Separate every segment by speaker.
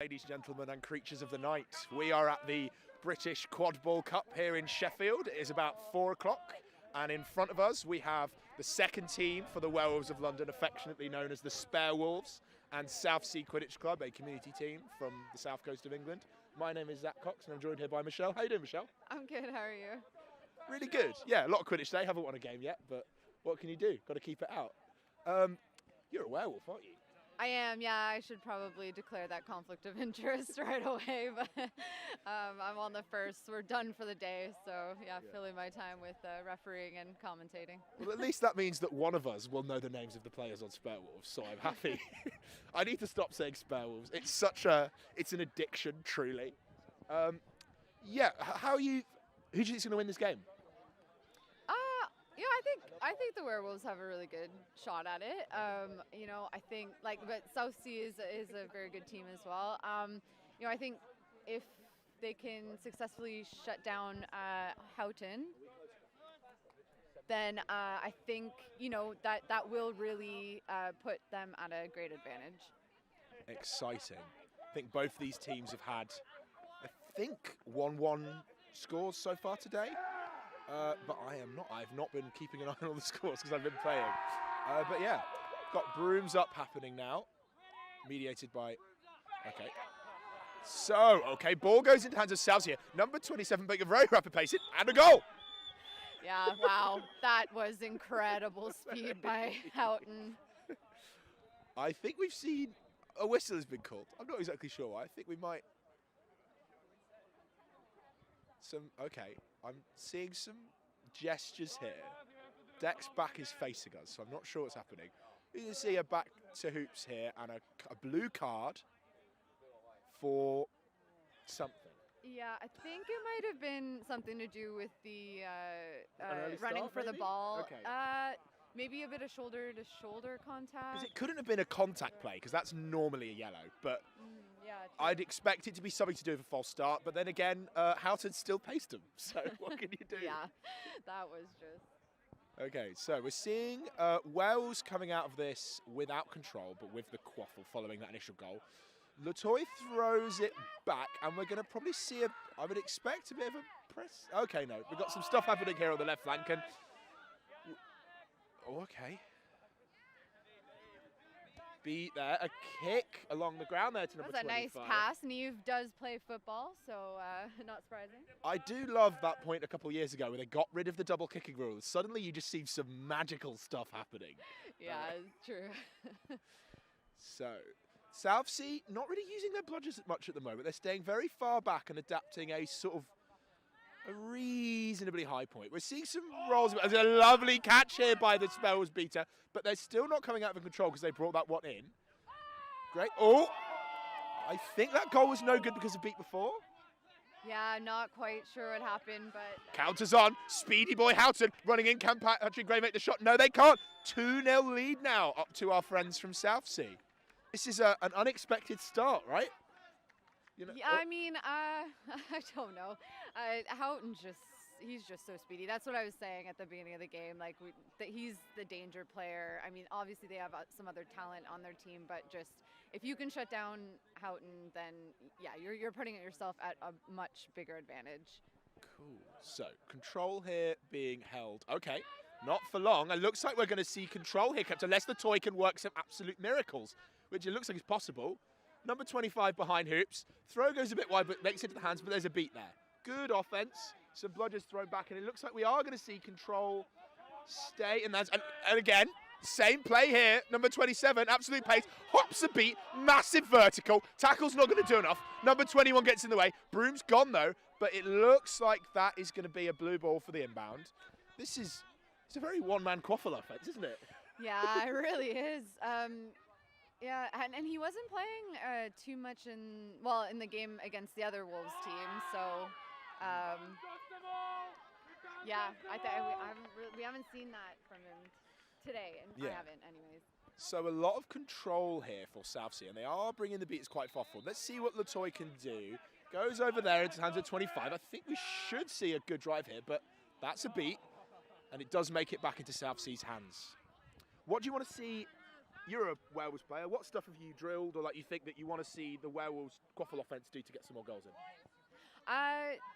Speaker 1: Ladies, gentlemen, and creatures of the night, we are at the British Quadball Cup here in Sheffield. It is about 4 o'clock, and in front of us we have the second team for the Werewolves of London, affectionately known as the Werewolves, and Southsea Quidditch Club, a community team from the south coast of England. My name is Zach Cox, and I'm joined here by Michelle. How you doing, Michelle?
Speaker 2: I'm good, how are you?
Speaker 1: Really good. Yeah, a lot of Quidditch today. Haven't won a game yet, but what can you do? Got to keep it out. You're a werewolf, aren't you?
Speaker 2: I am, yeah. I should probably declare that conflict of interest right away, but I'm on the first. We're done for the day, so yeah, filling my time with refereeing and commentating.
Speaker 1: Well, at least that means that one of us will know the names of the players on Werewolves, so I'm happy. I need to stop saying Werewolves. It's an addiction, truly. Yeah, who do you think is going to win this game?
Speaker 2: Yeah, I think the Werewolves have a really good shot at it. I think but Southsea is a very good team as well. I think if they can successfully shut down Houghton, then I think that will really put them at a great advantage.
Speaker 1: Exciting. I think both these teams have had, 1-1 scores so far today. But I've not been keeping an eye on all the scores because I've been playing. But yeah, got brooms up happening now, mediated by, ball goes into hands of Southsea. Number 27, making a very rapid pace, and a goal!
Speaker 2: Yeah, wow, that was incredible speed by Houghton.
Speaker 1: I think we've seen, a whistle has been called. I'm not exactly sure why. I think we might, I'm seeing some gestures here. Deck's back is facing us, so I'm not sure what's happening. You can see a back to hoops here and a blue card for something.
Speaker 2: Yeah, I think it might have been something to do with the running for the
Speaker 1: maybe?
Speaker 2: ball.
Speaker 1: Okay.
Speaker 2: Maybe a bit of shoulder-to-shoulder contact.
Speaker 1: Because it couldn't have been a contact play, because that's normally a yellow, but
Speaker 2: yeah, true.
Speaker 1: I'd expect it to be something to do with a false start, but then again, Houghton still paced him, so what can you do?
Speaker 2: Yeah, that was just...
Speaker 1: Okay, so we're seeing Wells coming out of this without control, but with the quaffle following that initial goal. Latoy throws it back, and we're going to probably see I would expect a bit of a press. Okay, no, we've got some stuff happening here on the left flank, and... Oh, okay. Beat there, a kick along the ground there to number 25.
Speaker 2: That was a nice pass. Neve does play football, so not surprising.
Speaker 1: I do love that point a couple of years ago where they got rid of the double kicking rule. Suddenly you just see some magical stuff happening.
Speaker 2: Yeah, it's true.
Speaker 1: So, Southsea not really using their bludgers much at the moment. They're staying very far back and adapting a sort of a reasonably high point. We're seeing some rolls. There's a lovely catch here by the Spells beater, but they're still not coming out of control because they brought that one in. Great. Oh, I think that goal was no good because of beat before.
Speaker 2: Yeah, not quite sure what happened, but...
Speaker 1: Counters on. Speedy boy Houghton running in. Can Patrick Gray make the shot? No, they can't. 2-0 lead now up to our friends from Southsea. This is an unexpected start, right?
Speaker 2: Yeah, I mean, I don't know. Houghton's he's just so speedy. That's what I was saying at the beginning of the game. He's the danger player. I mean, obviously they have some other talent on their team, but just if you can shut down Houghton, then yeah, you're putting yourself at a much bigger advantage.
Speaker 1: Cool. So control here being held. Okay, not for long. It looks like we're going to see control here kept unless the toy can work some absolute miracles, which it looks like is possible. Number 25 behind hoops. Throw goes a bit wide, but makes it to the hands, but there's a beat there. Good offense. Some bludgers thrown back, and it looks like we are going to see control stay. And again, same play here. Number 27, absolute pace. Hops a beat, massive vertical. Tackle's not going to do enough. Number 21 gets in the way. Broom's gone, though, but it looks like that is going to be a blue ball for the inbound. It's a very one-man quaffle offense, isn't it?
Speaker 2: Yeah, it really is. Yeah, and he wasn't playing too much in the game against the other Wolves team. So, yeah, we haven't seen that from him today, and yeah. I haven't, anyways.
Speaker 1: So a lot of control here for Southsea, and they are bringing the beats quite far forward. Let's see what Latoy can do. Goes over there into hands of 25. I think we should see a good drive here, but that's a beat, and it does make it back into Southsea's hands. What do you want to see you're a Werewolves player. What stuff have you drilled, or like you think that you want to see the Werewolves quaffle offense do to get some more goals in?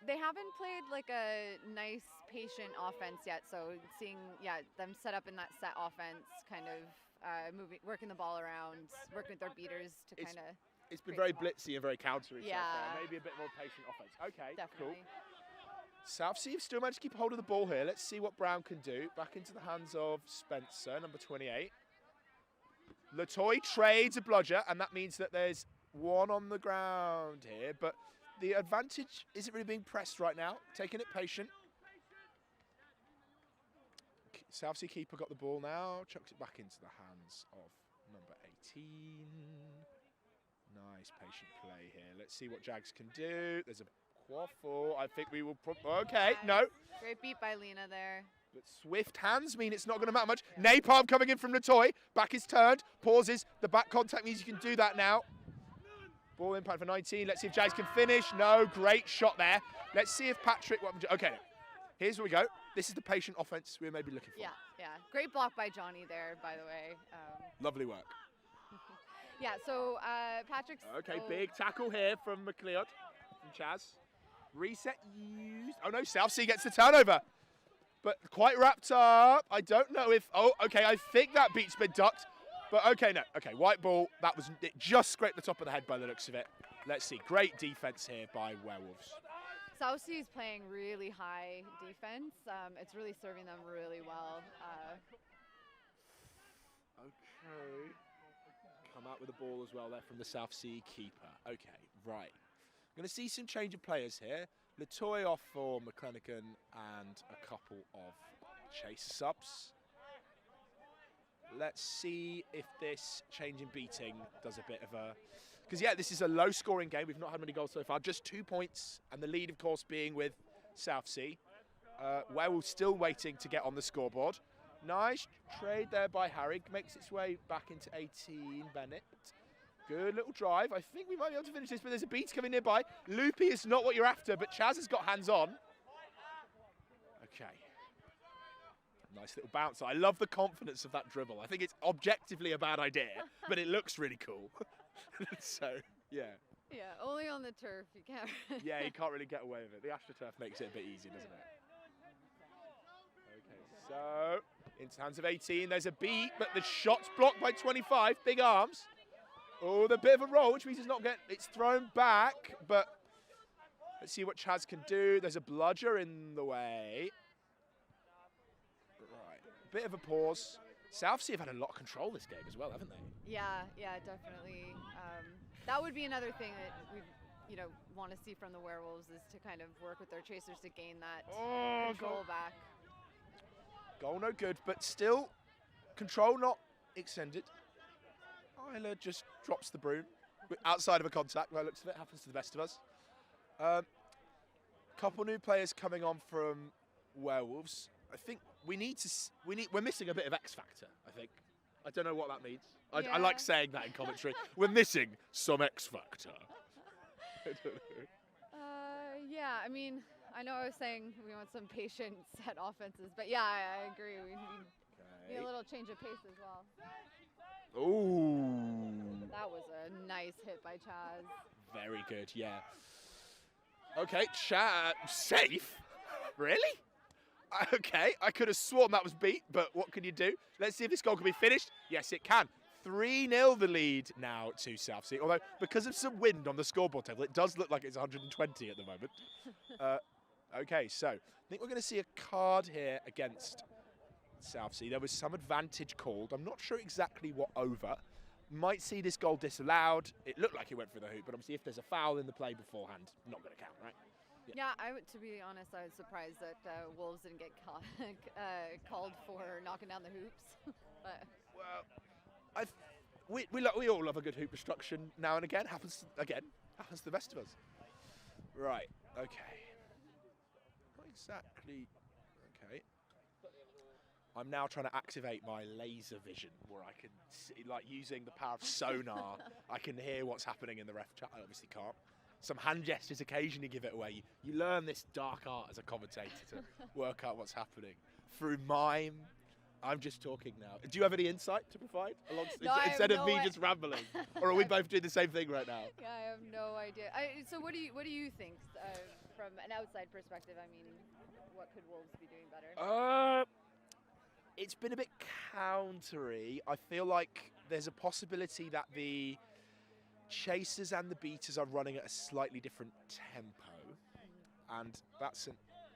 Speaker 2: They haven't played like a nice, patient offense yet. So seeing, them set up in that set offense, kind of working the ball around, working with their beaters to kind of.
Speaker 1: It's been very blitzy and very countery so far. Maybe a bit more patient offense. Okay,
Speaker 2: definitely.
Speaker 1: Cool. Southsea have still managed to keep hold of the ball here. Let's see what Brown can do. Back into the hands of Spencer, number 28. Latoy trades a bludger, and that means that there's one on the ground here, but the advantage isn't really being pressed right now. Taking it patient. Southsea keeper got the ball now. Chucks it back into the hands of number 18. Nice patient play here. Let's see what Jags can do. There's a quaffle. I think we will... Okay, no.
Speaker 2: Great beat by Lena there.
Speaker 1: But swift hands mean it's not going to matter much. Yeah. Napalm coming in from Latoy. Back is turned. Pauses. The back contact means you can do that now. Ball impact for 19. Let's see if Jags can finish. No, great shot there. Let's see if Patrick... Okay, here's where we go. This is the patient offense we may be looking for.
Speaker 2: Yeah. Great block by Johnny there, by the way.
Speaker 1: Lovely work.
Speaker 2: Yeah, so Patrick's...
Speaker 1: Okay, big tackle here from McLeod, from Chaz. Reset used. Oh no, Southsea gets the turnover. But quite wrapped up. I don't know if... Oh, okay, I think that beat's been ducked. But okay, no. Okay, white ball. That was... It just scraped the top of the head by the looks of it. Let's see. Great defense here by Werewolves.
Speaker 2: Southsea is playing really high defense. It's really serving them really well.
Speaker 1: Okay. Come out with the ball as well there from the Southsea keeper. Okay, right. I'm going to see some change of players here. Latoy off for McClanagan and a couple of chase subs. Let's see if this change in beating does a bit of a... Because, this is a low-scoring game. We've not had many goals so far. Just 2 points, and the lead, of course, being with Southsea. Werewolves still waiting to get on the scoreboard. Nice trade there by Harry. Makes its way back into 18, Bennett. Good little drive. I think we might be able to finish this, but there's a beat coming nearby. Loopy is not what you're after, but Chaz has got hands on. Okay. Nice little bounce. I love the confidence of that dribble. I think it's objectively a bad idea, but it looks really cool. So, yeah.
Speaker 2: Yeah, only on the turf. You can't.
Speaker 1: Yeah, you can't really get away with it. The AstroTurf makes it a bit easier, doesn't it? Okay, so into the hands of 18. There's a beat, but the shot's blocked by 25. Big arms. Oh, the bit of a roll, which means it's thrown back, but let's see what Chaz can do. There's a bludger in the way. Right, bit of a pause. Southsea have had a lot of control this game as well, haven't they?
Speaker 2: Yeah, definitely. That would be another thing that we, want to see from the Werewolves is to kind of work with their chasers to gain that control back.
Speaker 1: Goal no good, but still control not extended. Isla just drops the broom outside of a contact. By the looks of it, happens to the best of us. Couple new players coming on from Werewolves. I think we're missing a bit of X factor. I think. I don't know what that means. I like saying that in commentary. We're missing some X factor. I don't know.
Speaker 2: Yeah, I mean, I know I was saying we want some patient set offenses, but yeah, I agree. We need a little change of pace as well.
Speaker 1: Ooh.
Speaker 2: That was a nice hit by Chaz.
Speaker 1: Very good, yeah. Okay, safe? Really? Okay, I could have sworn that was beat, but what can you do? Let's see if this goal can be finished. Yes, it can. 3-0 the lead now to Southsea, although because of some wind on the scoreboard table, it does look like it's 120 at the moment. Okay, so I think we're going to see a card here against Southsea. There was some advantage called. I'm not sure exactly what over. Might see this goal disallowed. It looked like it went for the hoop, but obviously if there's a foul in the play beforehand, not going to count, right?
Speaker 2: Yeah, to be honest, I was surprised that Wolves didn't get called for knocking down the hoops. But.
Speaker 1: Well, we all love a good hoop destruction now and again. Happens to the best of us. Right. Okay. Not exactly. Okay. I'm now trying to activate my laser vision, where I can see, like using the power of sonar, I can hear what's happening in the ref chat. I obviously can't. Some hand gestures occasionally give it away. You learn this dark art as a commentator to work out what's happening through mime I'm just talking now. Do you have any insight to provide
Speaker 2: No,
Speaker 1: instead of me just rambling? Or are we both doing the same thing right now?
Speaker 2: Yeah, I have no idea. So what do you think from an outside perspective? I mean, what could Wolves be doing better?
Speaker 1: It's been a bit countery. I feel like there's a possibility that the chasers and the beaters are running at a slightly different tempo, and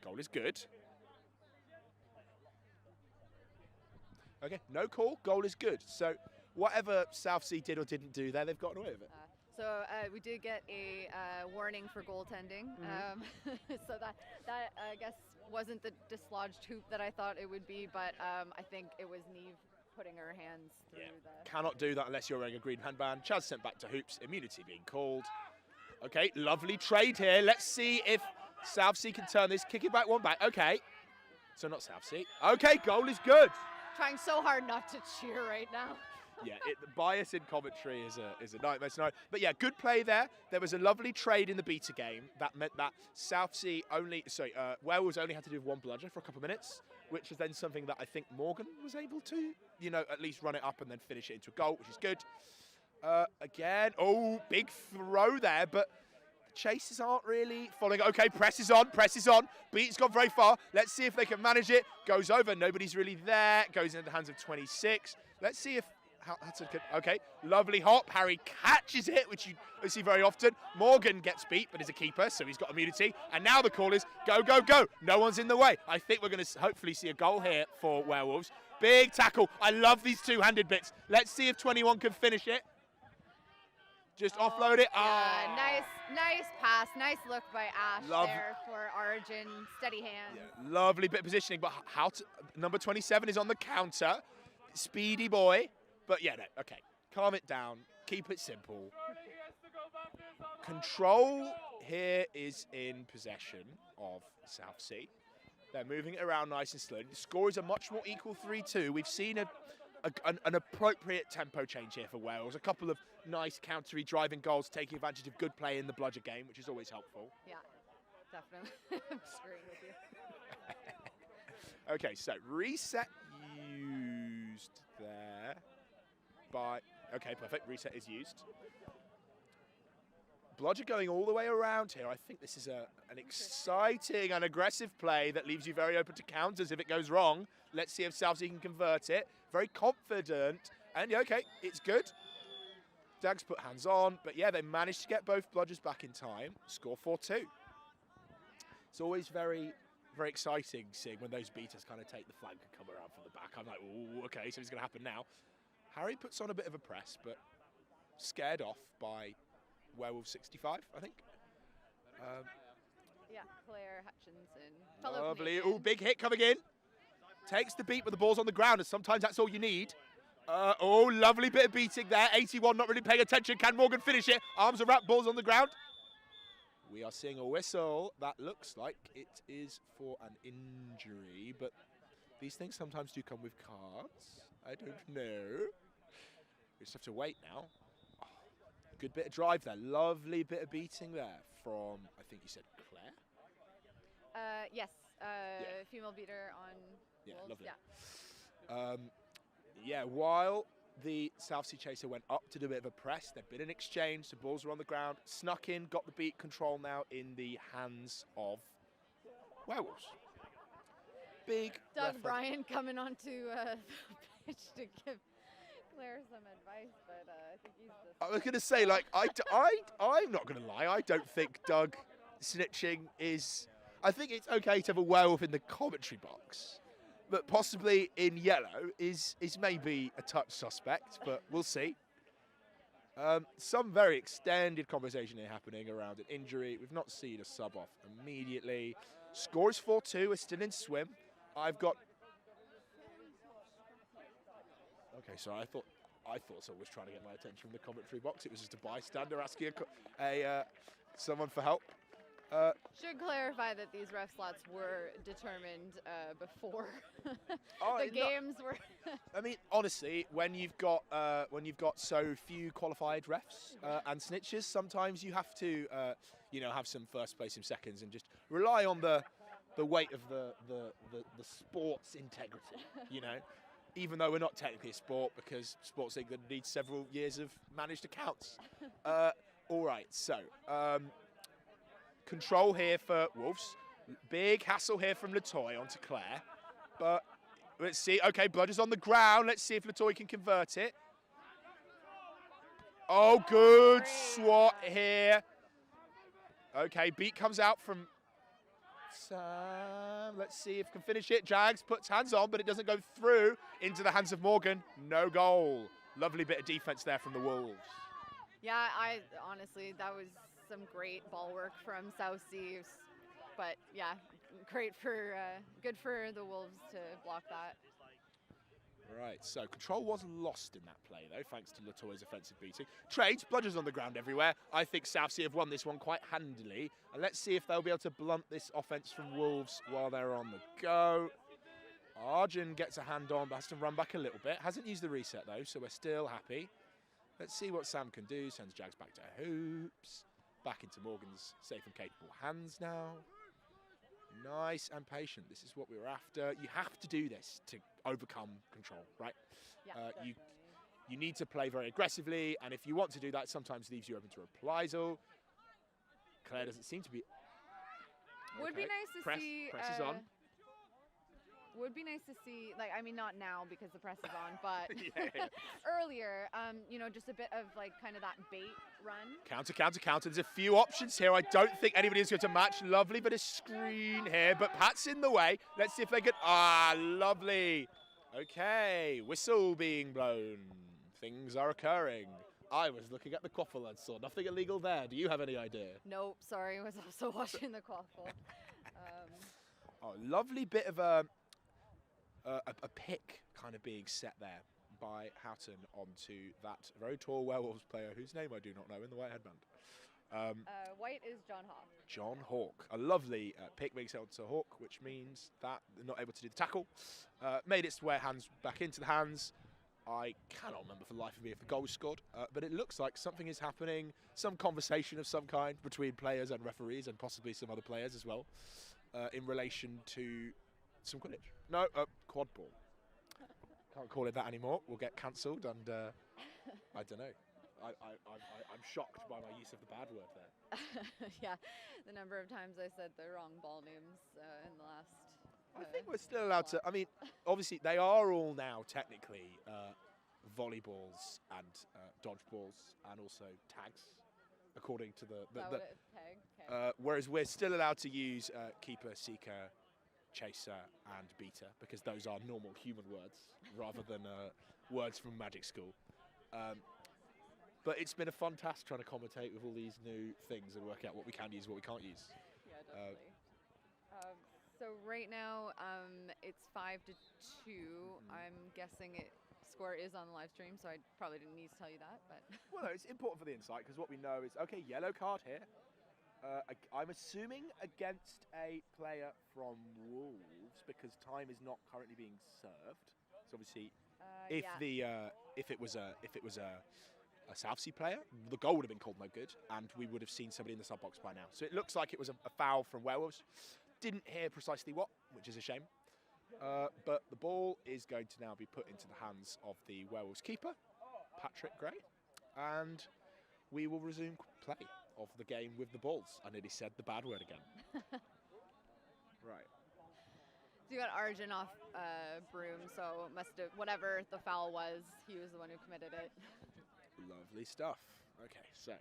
Speaker 1: goal is good. Okay, no call, goal is good. So whatever Southsea did or didn't do there, they've gotten away with it.
Speaker 2: So we did get a warning for goaltending. So that I guess wasn't the dislodged hoop that I thought it would be, but I think it was Neve putting her hands through the...
Speaker 1: Cannot do that unless you're wearing a green handband. Chaz sent back to hoops, immunity being called. Okay, lovely trade here. Let's see if Southsea can turn this. Kick it back, one back. Okay, so not Southsea. Okay, goal is good.
Speaker 2: Trying so hard not to cheer right now.
Speaker 1: Yeah, the bias in commentary is a nightmare scenario. But yeah, good play there. There was a lovely trade in the beta game that meant that Werewolves only had to do one bludger for a couple of minutes, which is then something that I think Morgan was able to, at least run it up and then finish it into a goal, which is good. Again, big throw there, but the chasers aren't really following. Okay, press is on. Beat's gone very far. Let's see if they can manage it. Goes over, nobody's really there. Goes into the hands of 26. Let's see if okay, lovely hop. Harry catches it, which you see very often. Morgan gets beat, but is a keeper, so he's got immunity. And now the call is go, go, go. No one's in the way. I think we're going to hopefully see a goal here for Werewolves. Big tackle. I love these two-handed bits. Let's see if 21 can finish it. Just offload it.
Speaker 2: Yeah, nice pass. Nice look by Ash there for Origin. Steady hand.
Speaker 1: Yeah, lovely bit of positioning, but number 27 is on the counter. Speedy boy. But yeah, no, okay. Calm it down. Keep it simple. Control here is in possession of Southsea. They're moving it around nice and slowly. The score is a much more equal 3-2. We've seen an appropriate tempo change here for Wales. A couple of nice countery driving goals, taking advantage of good play in the bludger game, which is always helpful.
Speaker 2: Yeah, definitely. I'm agreeing with you.
Speaker 1: Okay, so reset used there. Okay, perfect. Reset is used. Bludger going all the way around here. I think this is an exciting and aggressive play that leaves you very open to counters if it goes wrong. Let's see if Southsea can convert it. Very confident. And yeah, okay, it's good. Dags put hands on. But yeah, they managed to get both bludgers back in time. Score 4-2. It's always very, very exciting seeing when those beaters kind of take the flank and come around from the back. I'm like, ooh, okay, so it's going to happen now. Harry puts on a bit of a press, but scared off by Werewolf 65, I think.
Speaker 2: Yeah, Claire Hutchinson.
Speaker 1: Lovely. Ooh, big hit coming in. Takes the beat, but the ball's on the ground, and sometimes that's all you need. Lovely bit of beating there. 81 not really paying attention. Can Morgan finish it? Arms are wrapped, ball's on the ground. We are seeing a whistle. That looks like it is for an injury, but these things sometimes do come with cards. I don't know. We just have to wait now. Oh, good bit of drive there. Lovely bit of beating there from, I think you said Claire?
Speaker 2: Yes. Female beater on Wolves.
Speaker 1: Lovely. Yeah, while the Southsea chaser went up to do a bit of a press, there'd been an exchange, the balls were on the ground, snuck in, got the beat. Control now in the hands of Werewolves. Big
Speaker 2: Doug
Speaker 1: reference.
Speaker 2: Bryan coming onto the pitch to give Claire some advice, but I think he's just...
Speaker 1: I was going to say, like, I'm not going to lie, I don't think Doug snitching is... I think it's okay to have a werewolf in the commentary box, but possibly in yellow is maybe a touch suspect, but we'll see. Some very extended conversation here happening around an injury. We've not seen a sub off immediately. Score is 4-2, we're still in swim. I've got... Okay, so I thought someone was trying to get my attention from the commentary box. It was just a bystander asking someone for help.
Speaker 2: Should clarify that these ref slots were determined before the games were.
Speaker 1: I mean, honestly, when you've got so few qualified refs and snitches, sometimes you have to, have some first place, some seconds, and just rely on the weight of the sport's integrity. even though we're not technically a sport, because Sports England needs several years of managed accounts. All right, so control here for Wolves. Big hassle here from Latoy onto Claire. But let's see. Okay, Bludger's on the ground. Let's see if Latoy can convert it. Oh, good swat here. Okay, beat comes out from Sam. Let's see if can finish it. Jags puts hands on, but it doesn't go through into the hands of Morgan. No goal. Lovely bit of defense there from the Wolves.
Speaker 2: Yeah, honestly, that was some great ball work from Southsea. But yeah, great for good for the Wolves to block that.
Speaker 1: Right, so control was lost in that play though, thanks to Latoy's offensive beating. Trades, Bludger's on the ground everywhere. I think Southsea have won this one quite handily. And let's see if they'll be able to blunt this offense from Wolves while they're on the go. Arjun gets a hand on, but has to run back a little bit. Hasn't used the reset though, so we're still happy. Let's see what Sam can do. Sends Jags back to hoops. Back into Morgan's safe and capable hands now. Nice and patient. This is what we were after. You have to do this to overcome control, right?
Speaker 2: Yeah,
Speaker 1: you need to play very aggressively, and if you want to do that, sometimes leaves you open to reprisal. Claire doesn't seem to be.
Speaker 2: Would be nice to see.
Speaker 1: Press is on.
Speaker 2: Would be nice to see, like, I mean, not now because the press is on, but
Speaker 1: Yeah.
Speaker 2: earlier, you know, just a bit of like kind of that bait run.
Speaker 1: Counter, counter, counter. There's a few options here. I don't think anybody is going to match. Lovely bit of screen here, but Pat's in the way. Let's see if they can. Ah, lovely. Okay, whistle being blown. Things are occurring. I was looking at the quaffle and saw nothing illegal there. Do you have any idea?
Speaker 2: Nope, sorry, I was also watching the quaffle.
Speaker 1: Oh, lovely bit of a pick kind of being set there by Houghton onto that very tall Werewolves player whose name I do not know in the white headband.
Speaker 2: White is John Hawk.
Speaker 1: John Hawk. A lovely pick being set onto Hawk, which means that they're not able to do the tackle. Made its way hands back into the hands. I cannot remember for the life of me if the goal was scored, but it looks like something is happening, some conversation of some kind between players and referees and possibly some other players as well in relation to some Quidditch. No, quad ball. Can't call it that anymore. We'll get cancelled, and I don't know. I'm shocked by my use of the bad word there.
Speaker 2: Yeah, the number of times I said the wrong ball names in the last.
Speaker 1: I think we're still allowed to. I mean, obviously they are all now technically volleyballs and dodgeballs and also tags, according to the
Speaker 2: tag. Okay.
Speaker 1: whereas we're still allowed to use keeper, seeker, chaser and beater, because those are normal human words rather than words from Magic School. But it's been a fun task trying to commentate with all these new things and work out what we can use, what we can't use.
Speaker 2: Yeah, definitely. So right now it's 5-2. I'm guessing score is on the live stream, so I probably didn't need to tell you that. But
Speaker 1: well, no, it's important for the insight, because what we know is, okay, yellow card here. I'm assuming against a player from Wolves, because time is not currently being served. So obviously, if it was a Southsea player, the goal would have been called no good, and we would have seen somebody in the sub box by now. So it looks like it was a foul from Werewolves. Didn't hear precisely what, which is a shame. But the ball is going to now be put into the hands of the Werewolves keeper, Patrick Gray, and we will resume play of the game with the balls. I nearly said the bad word again. Right.
Speaker 2: So you got Arjun off broom, so must have, whatever the foul was, he was the one who committed it.
Speaker 1: Lovely stuff. Okay, so.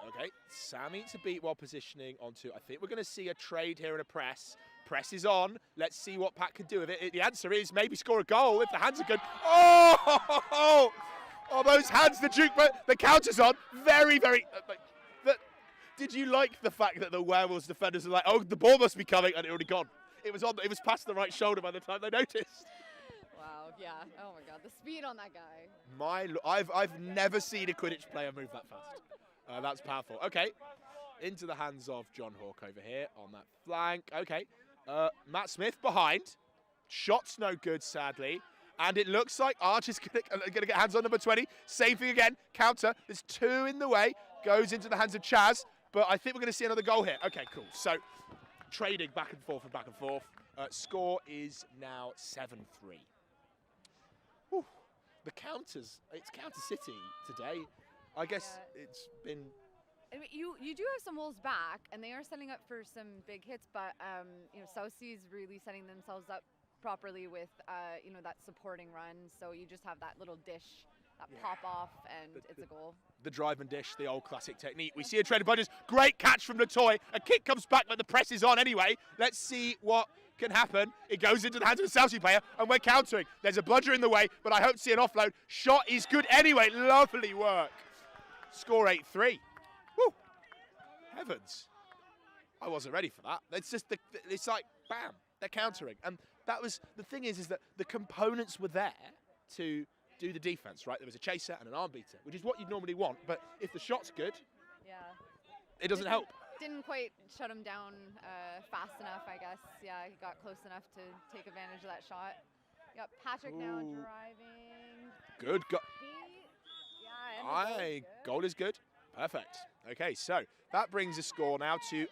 Speaker 1: Okay, Sam eats a beat while positioning onto, I think we're going to see a trade here and a press. Press is on. Let's see what Pat can do with it. The answer is maybe score a goal if the hands are good. Oh! Oh, those hands, the juke, the counter's on. Very, very. Did you like the fact that the Werewolves defenders are like, oh, the ball must be coming, and it already gone? It was on. It was past the right shoulder by the time they noticed.
Speaker 2: Wow. Yeah. Oh my God, the speed on that guy.
Speaker 1: I've never seen a Quidditch player move that fast. That's powerful. Okay, into the hands of John Hawk over here on that flank. Okay, Matt Smith behind. Shot's no good, sadly. And it looks like Arch is going to get hands on number 20. Saving again. Counter. There's two in the way. Goes into the hands of Chaz. But I think we're going to see another goal here. Okay, cool. So trading back and forth and back and forth. Score is now 7-3. Whew. The counters, it's Counter City today. I guess it's been...
Speaker 2: I mean, you do have some Wolves back, and they are setting up for some big hits, but you know, Southsea is really setting themselves up properly with you know, that supporting run. So you just have that little dish, that pop off, and it's a goal.
Speaker 1: The drive and dish, the old classic technique. We see a trade of budgets. Great catch from the toy. A kick comes back, but the press is on anyway. Let's see what can happen. It goes into the hands of the Southsea player, and we're countering. There's a bludger in the way, but I hope to see an offload. Shot is good anyway. Lovely work. Score 8-3. Woo! Heavens. I wasn't ready for that. It's just, it's like, bam, they're countering. And that was, the thing is that the components were there to do the defense, right? There was a chaser and an arm beater, which is what you'd normally want. But if the shot's good, it doesn't help.
Speaker 2: Didn't quite shut him down fast enough, I guess. Yeah, he got close enough to take advantage of that shot. Yep, Patrick now driving.
Speaker 1: Good.
Speaker 2: Yeah,
Speaker 1: goal is good. Perfect. Okay, so that brings the score now to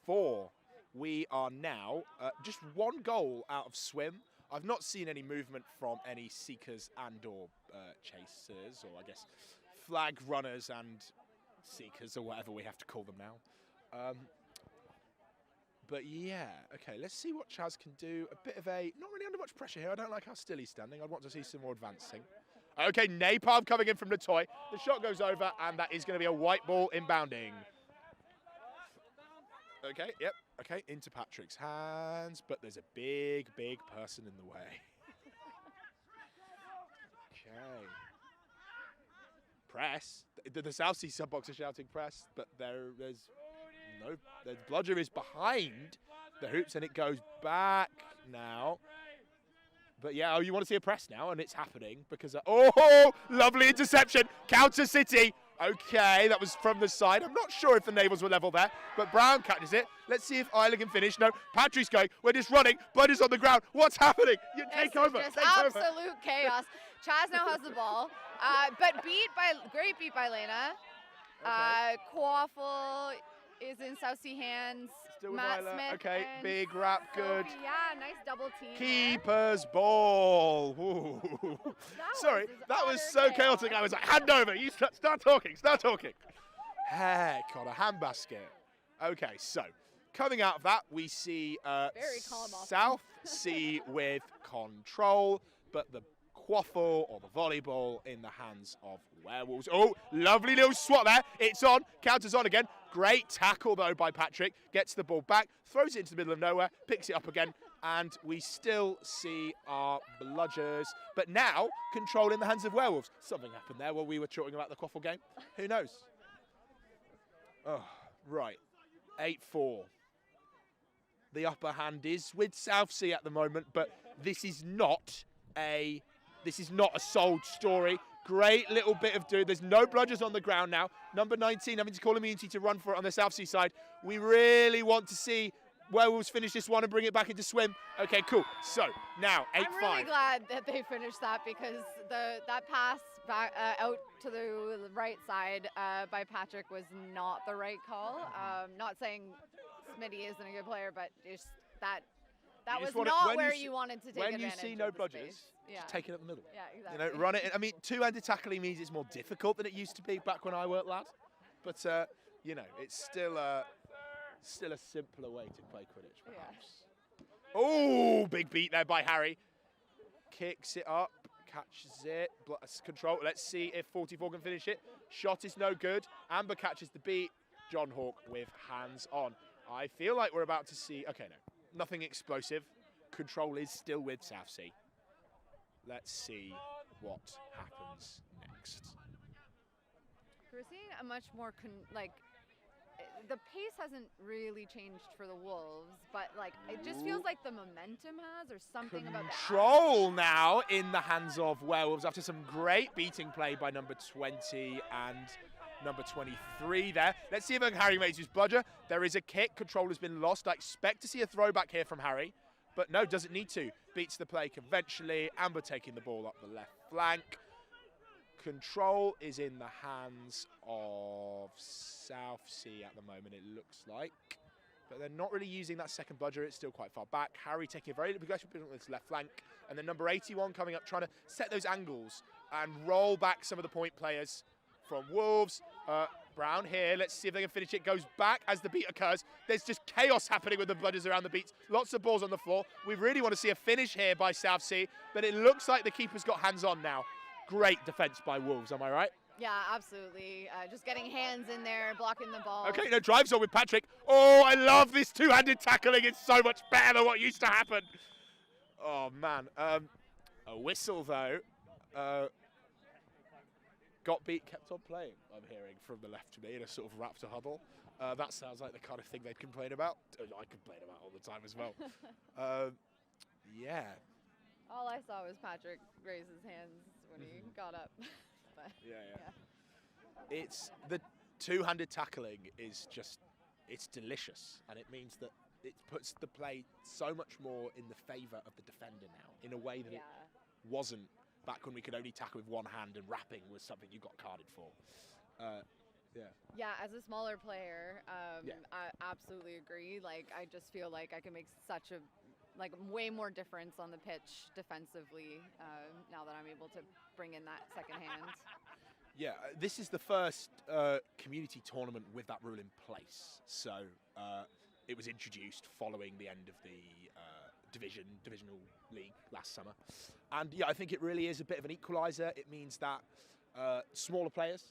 Speaker 1: 8-4. We are now just one goal out of swim. I've not seen any movement from any seekers and or chasers, or I guess flag runners and seekers, or whatever we have to call them now. But yeah, okay, let's see what Chaz can do. A bit of a, not really under much pressure here. I don't like how still he's standing. I'd want to see some more advancing. Okay, Napalm coming in from the toy. The shot goes over, and that is going to be a white ball inbounding. Okay, yep, okay, into Patrick's hands, but there's a big, big person in the way. Okay. Press. The Southsea sub-box are shouting press, but there's no, the bludger is behind the hoops, and it goes back now. But yeah, you want to see a press now, and it's happening because, oh, lovely interception, Counter City. Okay, that was from the side. I'm not sure if the navels were level there, but Brown catches it. Let's see if Isla can finish. No, Patrick's going. We're just running. Bludger's on the ground. What's happening? You take over.
Speaker 2: Just absolute chaos. Chaz now has the ball, but great beat by Lena.
Speaker 1: Okay.
Speaker 2: Quaffle is in Southsea hands.
Speaker 1: Still with
Speaker 2: Matt
Speaker 1: Isla.
Speaker 2: Smith.
Speaker 1: Okay, big wrap, good.
Speaker 2: Yeah, nice double team.
Speaker 1: Keeper's ball. Ooh. Sorry, that was so chaotic. I was like, hand over. You start talking. Heck on a handbasket. Okay, so coming out of that, we see
Speaker 2: Very calm
Speaker 1: Southsea with control, but the quaffle or the volleyball in the hands of Werewolves. Oh, lovely little swat there. It's on. Counters on again. Great tackle, though, by Patrick. Gets the ball back, throws it into the middle of nowhere, picks it up again, and we still see our bludgers. But now, control in the hands of Werewolves. Something happened there while we were talking about the quaffle game. Who knows? Oh, right. 8-4. The upper hand is with Southsea at the moment, but this is not a sold story. Great little bit of do. There's no bludgers on the ground now. Number 19 having to call immunity to run for it on the Southsea side. We really want to see Werewolves finish this one and bring it back into swim. Okay, cool. So now 8-5.
Speaker 2: I'm really glad that they finished that because that pass back out to the right side by Patrick was not the right call. Not saying Smitty isn't a good player, but just that was not where you wanted to take advantage.
Speaker 1: When you see no bludgers,
Speaker 2: yeah.
Speaker 1: Just take it up the middle.
Speaker 2: Yeah, exactly.
Speaker 1: You know, run it in. I mean, two-handed tackling means it's more difficult than it used to be back when I worked, lad. But you know, it's still a simpler way to play Quidditch, perhaps. Yeah. Oh, big beat there by Harry. Kicks it up, catches it, control. Let's see if 44 can finish it. Shot is no good. Amber catches the beat. John Hawk with hands on. I feel like we're about to see. Okay, no. Nothing explosive. Control is still with Southsea. Let's see what happens next.
Speaker 2: We're seeing a much more, the pace hasn't really changed for the Wolves, but it just feels like the momentum has, or something about that.
Speaker 1: Control now in the hands of Werewolves after some great beating play by number 20 and number 23 there. Let's see if Harry makes his bludger. There is a kick. Control has been lost. I expect to see a throwback here from Harry, but no, doesn't need to. Beats the play conventionally. Amber taking the ball up the left flank. Control is in the hands of Southsea at the moment, it looks like. but they're not really using that second bludger. It's still quite far back. Harry taking a very aggressive position with his left flank, and then number 81 coming up, trying to set those angles and roll back some of the point players from Wolves. Brown here, let's see if they can finish it. Goes back as the beat occurs. There's just chaos happening with the bludgers around the beats. Lots of balls on the floor. We really want to see a finish here by Southsea, but it looks like the keeper's got hands on now. Great defense by Wolves, am I right?
Speaker 2: Yeah, absolutely. Just getting hands in there, blocking the ball.
Speaker 1: Okay, no, drives on with Patrick. Oh, I love this two-handed tackling. It's so much better than what used to happen. Oh, man. A whistle, though. Got beat, kept on playing, I'm hearing from the left to me in a sort of raptor huddle. That sounds like the kind of thing they'd complain about. I complain about all the time as well. Yeah.
Speaker 2: All I saw was Patrick raise his hands when he got up. But,
Speaker 1: yeah. It's the two-handed tackling is just, it's delicious, and it means that it puts the play so much more in the favour of the defender now, in a way that it wasn't back when we could only tackle with one hand and wrapping was something you got carded for.
Speaker 2: Yeah, as a smaller player, I absolutely agree. Like, I just feel like I can make such a, like, way more difference on the pitch defensively now that I'm able to bring in that second hand.
Speaker 1: Yeah, this is the first community tournament with that rule in place. So it was introduced following the end of the divisional league last summer. And yeah, I think it really is a bit of an equaliser. It means that smaller players,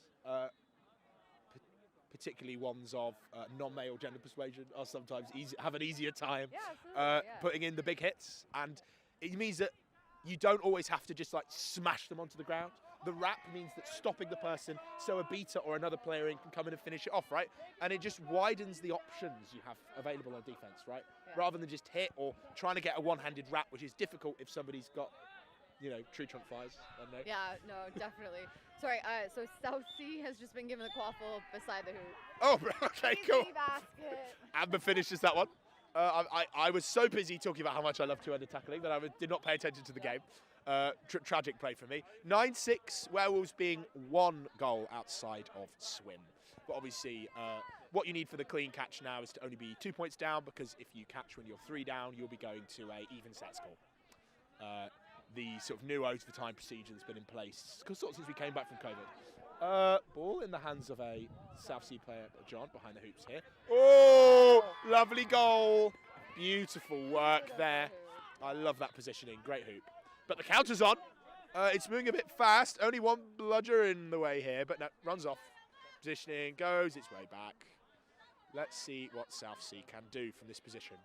Speaker 1: particularly ones of non-male gender persuasion, are sometimes have an easier time putting in the big hits. And it means that you don't always have to just like smash them onto the ground. The wrap means that stopping the person so a beater or another player in can come in and finish it off, right? And it just widens the options you have available on defense, right? Yeah. Rather than just hit or trying to get a one-handed wrap, which is difficult if somebody's got, you know, tree trunk fires. I don't know.
Speaker 2: Yeah, no, definitely. Sorry, so Southsea has just been given the quaffle beside the hoop.
Speaker 1: Oh, okay, cool.
Speaker 2: Basket.
Speaker 1: Amber finishes that one. I was so busy talking about how much I love two-handed tackling that I did not pay attention to the game. Tragic play for me. 9-6, Werewolves being 1 goal outside of swim. But obviously, what you need for the clean catch now is to only be 2 points down, because if you catch when you're 3 down, you'll be going to a even set score. The sort of new overtime procedure that's been in place sort of since we came back from COVID. Ball in the hands of a Southsea player, John, behind the hoops here. Oh, lovely goal. Beautiful work there. I love that positioning. Great hoop. But the counter's on. It's moving a bit fast. Only one bludger in the way here, but no, runs off. Positioning, goes its way back. Let's see what Southsea can do from this position.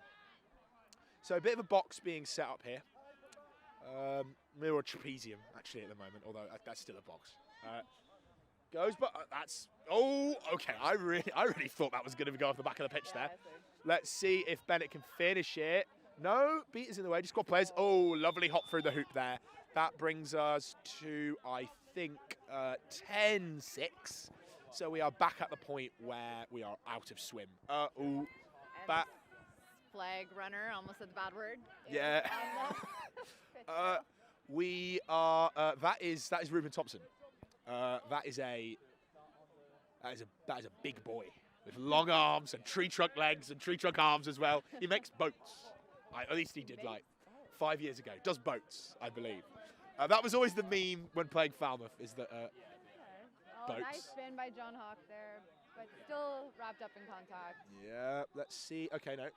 Speaker 1: So a bit of a box being set up here. Mirror trapezium, actually, at the moment, although that's still a box. Goes, but that's, oh, okay. I really thought that was going to go off the back of the pitch there. Let's see if Bennett can finish it. No, beat is in the way, just got players. Oh, lovely hop through the hoop there. That brings us to, I think, 10-6. So we are back at the point where we are out of swim.
Speaker 2: Flag runner, almost said the bad word.
Speaker 1: Yeah. We are, that is Ruben Thompson. That is a big boy with long arms and tree trunk legs and tree trunk arms as well. He makes boats. At least he did, like 5 years ago. Does boats, I believe. That was always the meme when playing Falmouth, is that boats.
Speaker 2: Nice spin by John Hawk there, but still wrapped up in contact.
Speaker 1: Yeah, let's see. Okay, no,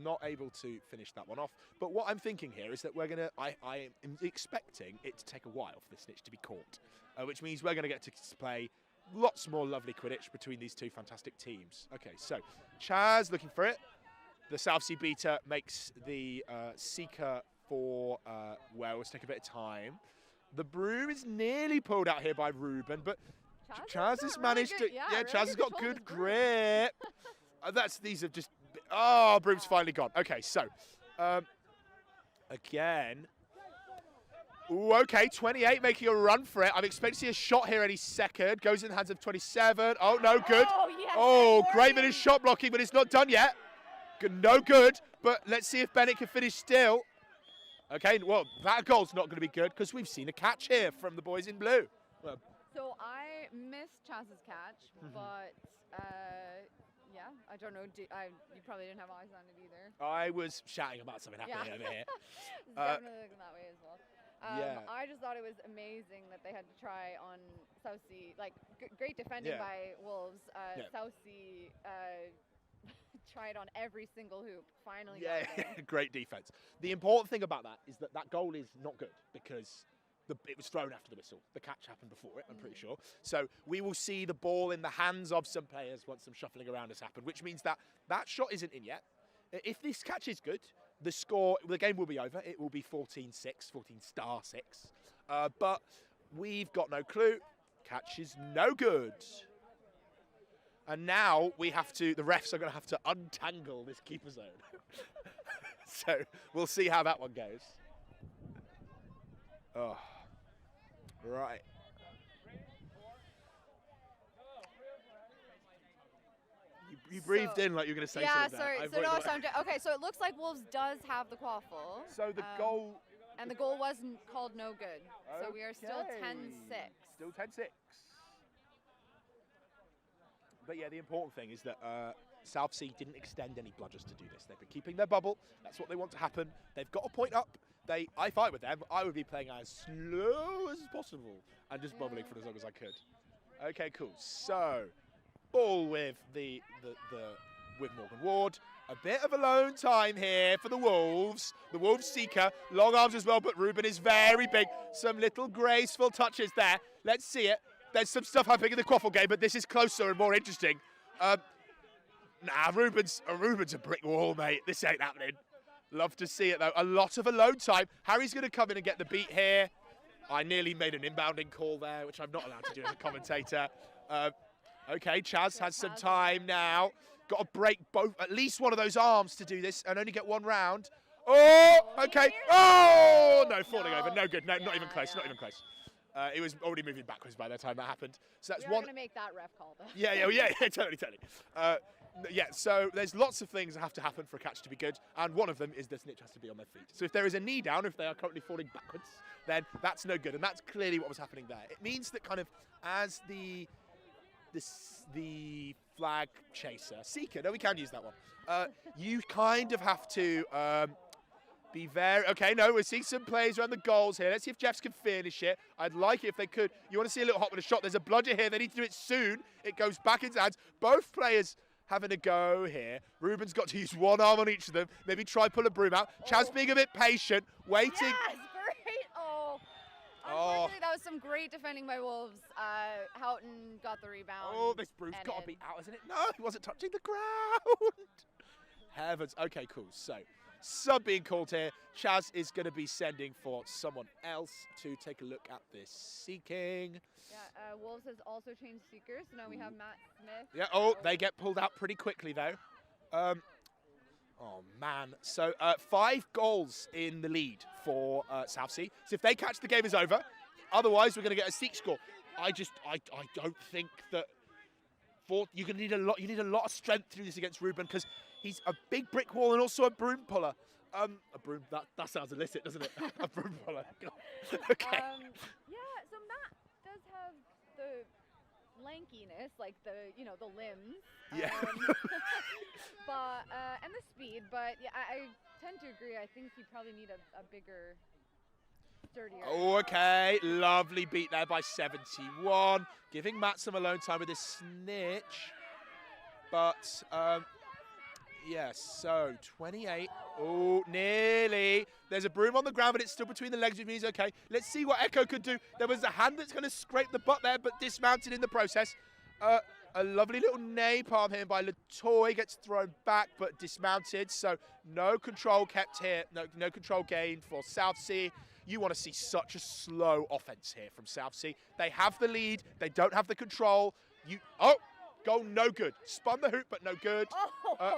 Speaker 1: not able to finish that one off. But what I'm thinking here is that we're going to, I am expecting it to take a while for the snitch to be caught, which means we're going to get to play lots more lovely Quidditch between these two fantastic teams. Okay, so Chaz looking for it. The Southsea beater makes the seeker for Werewolves take a bit of time. The broom is nearly pulled out here by Ruben, but Chaz has managed to. Yeah, Chaz has got good grip. These have just. Oh, broom's finally gone. Okay, so again. Ooh, okay, 28 making a run for it. I'm expecting to see a shot here any second. Goes in the hands of 27. Oh, no good. Oh, great bit of shot blocking, but it's not done yet. No good, but let's see if Bennett can finish still. Okay, well, that goal's not going to be good because we've seen a catch here from the boys in blue.
Speaker 2: So I missed Chaz's catch, but yeah, I don't know. You probably didn't have eyes on it either.
Speaker 1: I was shouting about something happening over here.
Speaker 2: It's definitely looking that way as well.
Speaker 1: Yeah.
Speaker 2: I just thought it was amazing that they had to try on Southsea. Like, great defending by Wolves. Southsea tried on every single hoop. Finally got it in.
Speaker 1: Great defense. The important thing about that is that that goal is not good because it was thrown after the whistle. The catch happened before it, I'm pretty sure. So we will see the ball in the hands of some players once some shuffling around has happened, which means that that shot isn't in yet. If this catch is good, the game will be over. It will be 14-6, 14*6. But we've got no clue. Catch is no good. And now the refs are going to have to untangle this keeper zone. So we'll see how that one goes. Oh, right. You breathed in like you were going to say something.
Speaker 2: Yeah, sorry. Okay, so it looks like Wolves does have the quaffle.
Speaker 1: So the goal...
Speaker 2: And the goal was called no good. Okay. So we are still 10-6.
Speaker 1: Still 10-6. But yeah, the important thing is that Southsea didn't extend any bludgers to do this. They've been keeping their bubble. That's what they want to happen. They've got a point up. I fight with them. I would be playing as slow as possible and just bubbling for as long as I could. Okay, cool. So, ball with with Morgan Ward. A bit of alone time here for the Wolves. The Wolves seeker, long arms as well, but Ruben is very big. Some little graceful touches there. Let's see it. There's some stuff happening in the quaffle game, but this is closer and more interesting. Ruben's a brick wall, mate. This ain't happening. Love to see it, though. A lot of alone time. Harry's going to come in and get the beat here. I nearly made an inbounding call there, which I'm not allowed to do as a commentator. Okay, Chaz has some time now. Got to break at least one of those arms to do this and only get one round. Oh, okay. Oh, no, falling over. No good. No, not even close. Not even close. It was already moving backwards by the time that happened. So that's one.
Speaker 2: You're going to make that ref call, though.
Speaker 1: Yeah, totally. So there's lots of things that have to happen for a catch to be good, and one of them is the snitch has to be on their feet. So if there is a knee down, if they are currently falling backwards, then that's no good, and that's clearly what was happening there. It means that kind of as the flag chaser, seeker, no, we can use that one. You kind of have to be very... Okay, no, we're seeing some plays around the goals here. Let's see if Jeffs can finish it. I'd like it if they could. You want to see a little hop with a shot. There's a bludger here. They need to do it soon. It goes back into hands. Both players having a go here. Ruben's got to use one arm on each of them. Maybe try pull a broom out. Chaz being a bit patient, waiting.
Speaker 2: Yes, great. Unfortunately, that was some great defending by Wolves. Houghton got the rebound.
Speaker 1: Oh, this broom's got to be out, isn't it? No, he wasn't touching the ground. Heavens. Okay, cool. So, sub being called here. Chaz is going to be sending for someone else to take a look at this seeking.
Speaker 2: Yeah, Wolves has also changed seekers, so now we have Matt Smith.
Speaker 1: Yeah, they get pulled out pretty quickly, though. Oh, man. So, 5 goals in the lead for Southsea. So if they catch, the game is over. Otherwise, we're going to get a seek score. I don't think that... You're going to need a lot. You need a lot of strength to do this against Ruben because he's a big brick wall and also a broom puller. A broom, that sounds illicit, doesn't it? A broom puller. Okay.
Speaker 2: Yeah, so Matt does have the lankiness, like the limbs.
Speaker 1: Yeah.
Speaker 2: But and the speed, but yeah, I tend to agree. I think you probably need a bigger, sturdier.
Speaker 1: Oh, okay. Lovely beat there by 71. Giving Matt some alone time with his snitch. But yes, so 28. Oh, nearly. There's a broom on the ground, but it's still between the legs, which means okay. Let's see what Echo could do. There was a hand that's going to scrape the butt there, but dismounted in the process. A lovely little napalm here by Latoy gets thrown back, but dismounted. So no control kept here. No control gained for Southsea. You want to see such a slow offense here from Southsea. They have the lead. They don't have the control. Goal no good. Spun the hoop, but no good.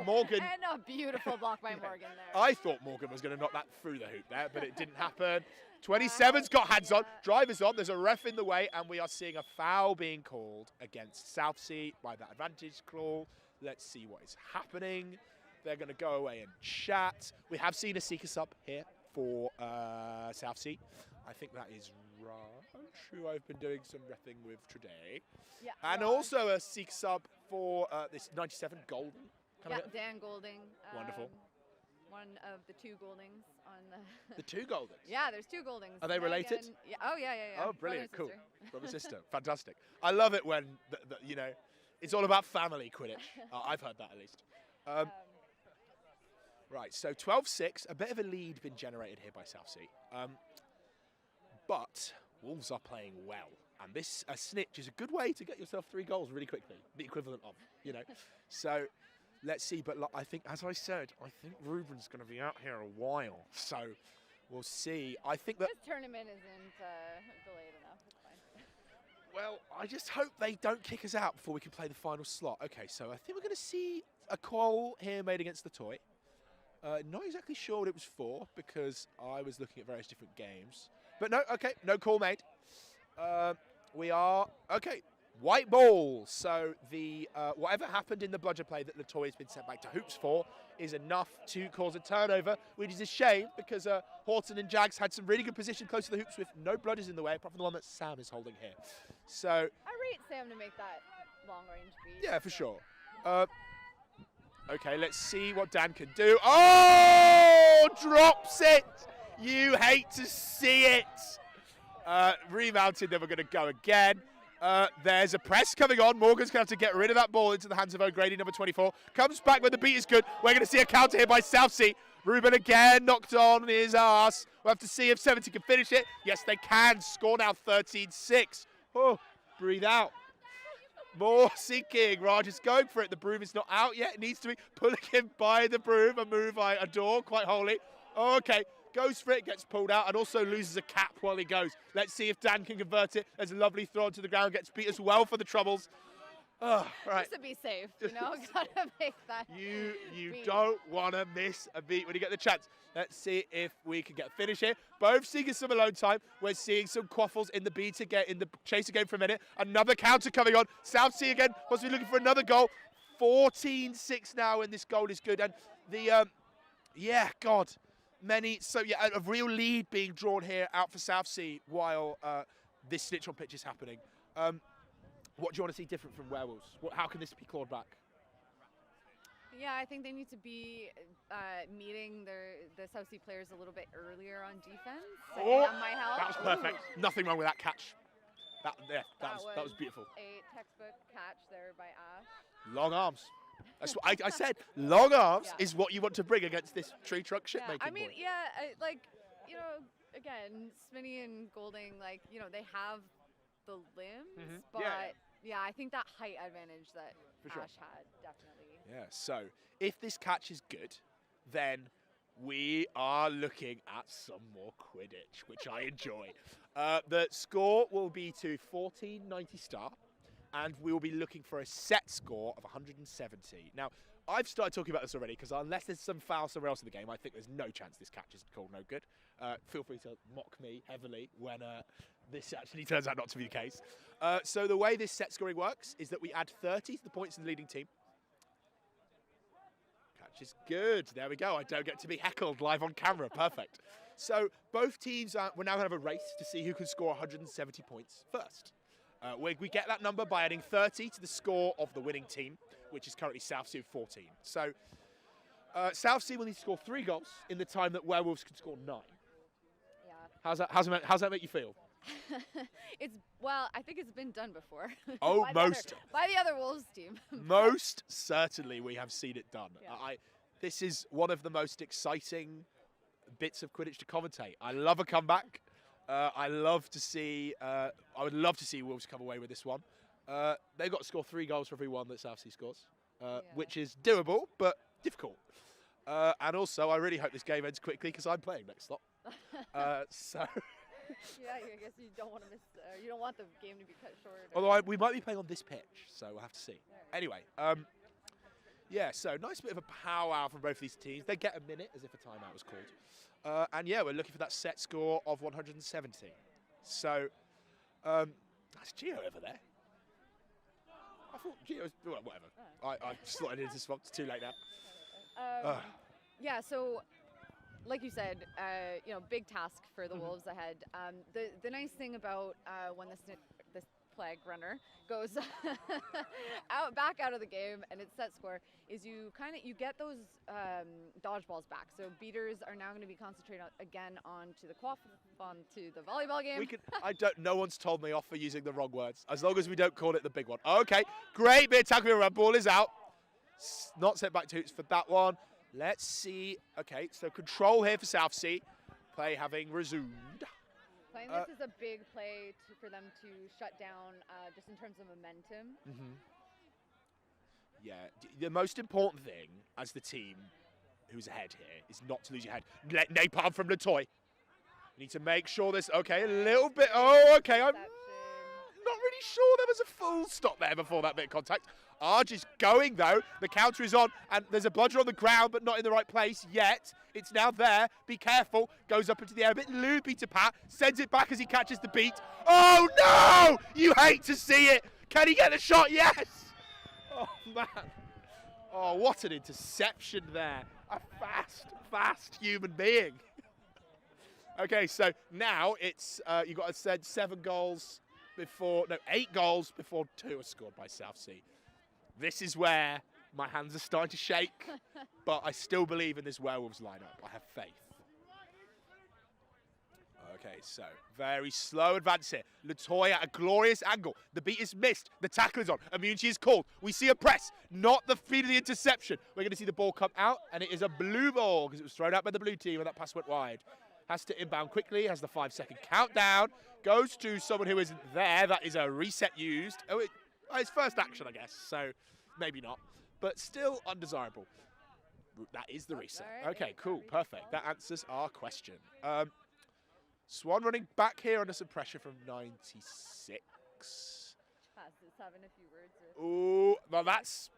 Speaker 1: Morgan.
Speaker 2: And a beautiful block by Morgan there.
Speaker 1: I thought Morgan was going to knock that through the hoop there, but it didn't happen. 27's got hands on. Drivers on. There's a ref in the way, and we are seeing a foul being called against Southsea by that advantage claw. Let's see what is happening. They're going to go away and chat. We have seen a seeker sub here for Southsea. I think that is Raj, who I've been doing some reffing with today.
Speaker 2: Yeah,
Speaker 1: and
Speaker 2: Raj.
Speaker 1: Also a seek sub for this 97 Golden.
Speaker 2: Yeah, Dan Golding.
Speaker 1: Wonderful.
Speaker 2: One of the 2 Goldings on the...
Speaker 1: The 2 Goldings?
Speaker 2: Yeah, there's 2 Goldings.
Speaker 1: Are they related?
Speaker 2: Yeah. Oh, yeah.
Speaker 1: Oh, brilliant, cool.
Speaker 2: Brother
Speaker 1: Brother, sister, fantastic. I love it when, you know, it's all about family Quidditch. I've heard that at least. Right, so 12-6, a bit of a lead been generated here by Southsea. But Wolves are playing well. And this snitch is a good way to get yourself 3 goals really quickly. The equivalent of, you know. So let's see. But I think, as I said, I think Ruben's going to be out here a while. So we'll see. I think that...
Speaker 2: This tournament isn't delayed enough. It's fine.
Speaker 1: Well, I just hope they don't kick us out before we can play the final slot. Okay, so I think we're going to see a call here made against the toy. Not exactly sure what it was for because I was looking at various different games. But no, okay, no call made. We are, okay, white ball. So the whatever happened in the bludger play that the toy has been sent back to hoops for is enough to cause a turnover, which is a shame because Horton and Jags had some really good position close to the hoops with no bludgers in the way, apart from the one that Sam is holding here. So
Speaker 2: I rate Sam to make that long range beat.
Speaker 1: Yeah, for sure. Okay, let's see what Dan can do. Oh, drops it. You hate to see it. Remounted, then we're going to go again. There's a press coming on. Morgan's going to have to get rid of that ball into the hands of O'Grady, number 24. Comes back when the beat is good. We're going to see a counter here by Southsea. Ruben again knocked on his ass. We'll have to see if 70 can finish it. Yes, they can. Score now 13-6. Oh, breathe out. More seeking. Raj is going for it. The broom is not out yet. It needs to be pulling him by the broom. A move I adore, quite holy. Okay. Goes for it, gets pulled out, and also loses a cap while he goes. Let's see if Dan can convert it. There's a lovely throw onto the ground, gets beat as well for the troubles. Oh, right.
Speaker 2: Just to be safe, you know, gotta make that.
Speaker 1: You don't want to miss a beat when you get the chance. Let's see if we can get a finish here. Both seeking some alone time. We're seeing some quaffles in the beat again, in the chase again for a minute. Another counter coming on. Southsea again, possibly looking for another goal. 14-6 now, and this goal is good. And the, yeah, God. So yeah, a real lead being drawn here out for Southsea while this snitch on pitch is happening. What do you want to see different from Werewolves? How can this be clawed back?
Speaker 2: Yeah, I think they need to be meeting the Southsea players a little bit earlier on defense. So that might help.
Speaker 1: That was perfect. Ooh. Nothing wrong with that catch. That was beautiful.
Speaker 2: A textbook catch there by Ash.
Speaker 1: Long arms. That's what I said. Long arms is what you want to bring against this tree truck shit making.
Speaker 2: I mean,
Speaker 1: boy.
Speaker 2: like, you know, again, Smitty and Golding, like, you know, they have the limbs, but I think that height advantage that Ash had, definitely.
Speaker 1: Yeah, so if this catch is good, then we are looking at some more Quidditch, which I enjoy. The score will be to 1490 star. And we will be looking for a set score of 170. Now, I've started talking about this already because unless there's some foul somewhere else in the game, I think there's no chance this catch is called no good. Feel free to mock me heavily when this actually turns out not to be the case. So the way this set scoring works is that we add 30 to the points of the leading team. Catch is good. There we go. I don't get to be heckled live on camera. Perfect. So both teams, we're now going to have a race to see who can score 170 points first. We get that number by adding 30 to the score of the winning team, which is currently Southsea 14. So Southsea will need to score 3 goals in the time that Werewolves can score 9.
Speaker 2: Yeah.
Speaker 1: How's that make you feel?
Speaker 2: I think it's been done before.
Speaker 1: Oh,
Speaker 2: by the other Wolves team.
Speaker 1: Most certainly we have seen it done.
Speaker 2: Yeah.
Speaker 1: This is one of the most exciting bits of Quidditch to commentate. I love a comeback. I would love to see Wolves come away with this one. They've got to score 3 goals for every one that Southsea scores, which is doable, but difficult. And also, I really hope this game ends quickly because I'm playing next slot. So.
Speaker 2: Yeah, I guess you don't want to miss. You don't want the game to be cut short.
Speaker 1: Although we might be playing on this pitch, so we'll have to see. Anyway, so nice bit of a powwow from both of these teams. They get a minute as if a timeout was called. And yeah, we're looking for that set score of 170. So, that's Gio over there. I thought Gio was, well, whatever. I slotted into swap. It's too late now.
Speaker 2: Yeah, so like you said, big task for the Wolves ahead. The nice thing about when the flag runner goes back out of the game, and it's set score. Is you get those dodgeballs back. So beaters are now going to be concentrating again onto the volleyball game.
Speaker 1: No one's told me off for using the wrong words, as long as we don't call it the big one. Okay, great bit of tackling around. Ball is out. Not set back to Hoots for that one. Let's see. Okay, so control here for Southsea. Play having resumed.
Speaker 2: Playing this is a big play for them to shut down, just in terms of momentum.
Speaker 1: Yeah, the most important thing as the team who's ahead here is not to lose your head. Napalm from Latoy. You need to make sure this. Okay, a little bit. Oh, okay. I'm not really sure there was a full stop there before that bit of contact. Arj is going, though. The counter is on, and there's a bludger on the ground, but not in the right place yet. It's now there. Be careful. Goes up into the air. A bit loopy to Pat. Sends it back as he catches the beat. Oh, no! You hate to see it. Can he get the shot? Yes! Oh, man. Oh, what an interception there. A fast human being. Okay, so now it's, you've got to send 8 goals before 2 are scored by Southsea. This is where my hands are starting to shake, but I still believe in this Werewolves lineup. I have faith. Okay, so very slow advance here. Latoya, a glorious angle. The beat is missed. The tackle is on. Immunity is called. We see a press, not the feed of the interception. We're going to see the ball come out, and it is a blue ball because it was thrown out by the blue team, and that pass went wide. Has to inbound quickly, has the 5-second countdown. Goes to someone who isn't there. That is a reset used. Oh, it's first action, I guess, so maybe not. But still undesirable. That is the reset. Okay, cool, perfect. That answers our question. Swan running back here under some pressure from 96.
Speaker 2: Having a few words.
Speaker 1: Ooh, well that's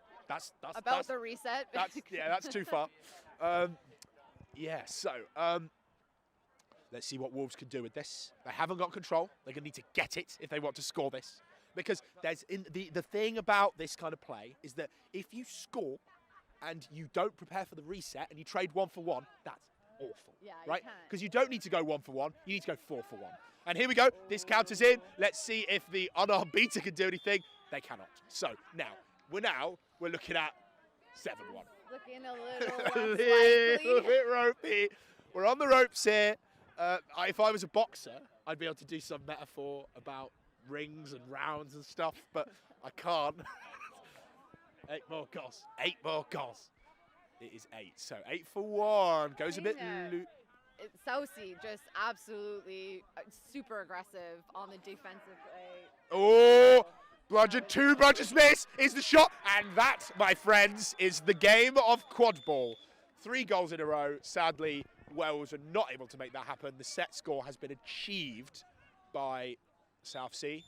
Speaker 2: about the reset.
Speaker 1: That's too far. Let's see what Wolves can do with this. They haven't got control. They're going to need to get it if they want to score this. Because the thing about this kind of play is that if you score and you don't prepare for the reset and you trade 1 for 1, that's awful, right? Because you don't need to go 1 for 1. You need to go 4 for 1. And here we go. This counters in. Let's see if the unarmed beater can do anything. They cannot. So now we're looking at 7-1.
Speaker 2: Looking a
Speaker 1: little bit ropey. We're on the ropes here. If I was a boxer, I'd be able to do some metaphor about rings and rounds and stuff, but I can't. 8 more goals. 8 more goals. It is 8. So 8 for 1. Goes a bit loose.
Speaker 2: Southsea just absolutely super aggressive on the defensive play.
Speaker 1: Oh, bludgeon, 2 bludgers miss is the shot. And that, my friends, is the game of quad ball. 3 goals in a row. Sadly, Werewolves are not able to make that happen. The set score has been achieved by Southsea,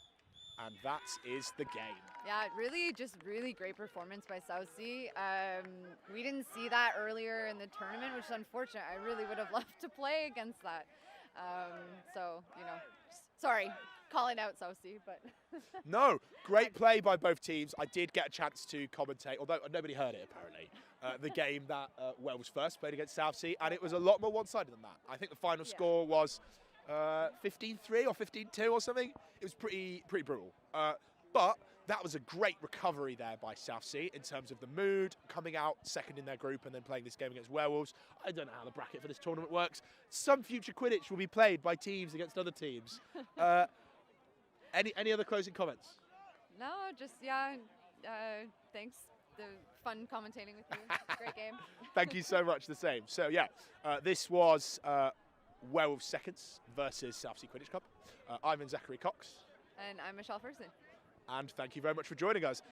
Speaker 1: and that is the game.
Speaker 2: Yeah, really great performance by Southsea. We didn't see that earlier in the tournament, which is unfortunate. I really would have loved to play against that. Sorry, calling out Southsea, but...
Speaker 1: No, great play by both teams. I did get a chance to commentate, although nobody heard it apparently, the game that Werewolves first played against Southsea, and it was a lot more one-sided than that. I think the final score was 15-3 or 15-2 or something. It was pretty brutal. But that was a great recovery there by Southsea in terms of the mood, coming out second in their group and then playing this game against Werewolves. I don't know how the bracket for this tournament works. Some future Quidditch will be played by teams against other teams. Any other closing comments?
Speaker 2: No, just, thanks. The fun commentating with you. Great game.
Speaker 1: Thank you so much, the same. So, this was Werewolves Seconds versus Southsea Quidditch Cup. I'm Zachary Cox.
Speaker 2: And I'm Michelle Ferguson.
Speaker 1: And thank you very much for joining us.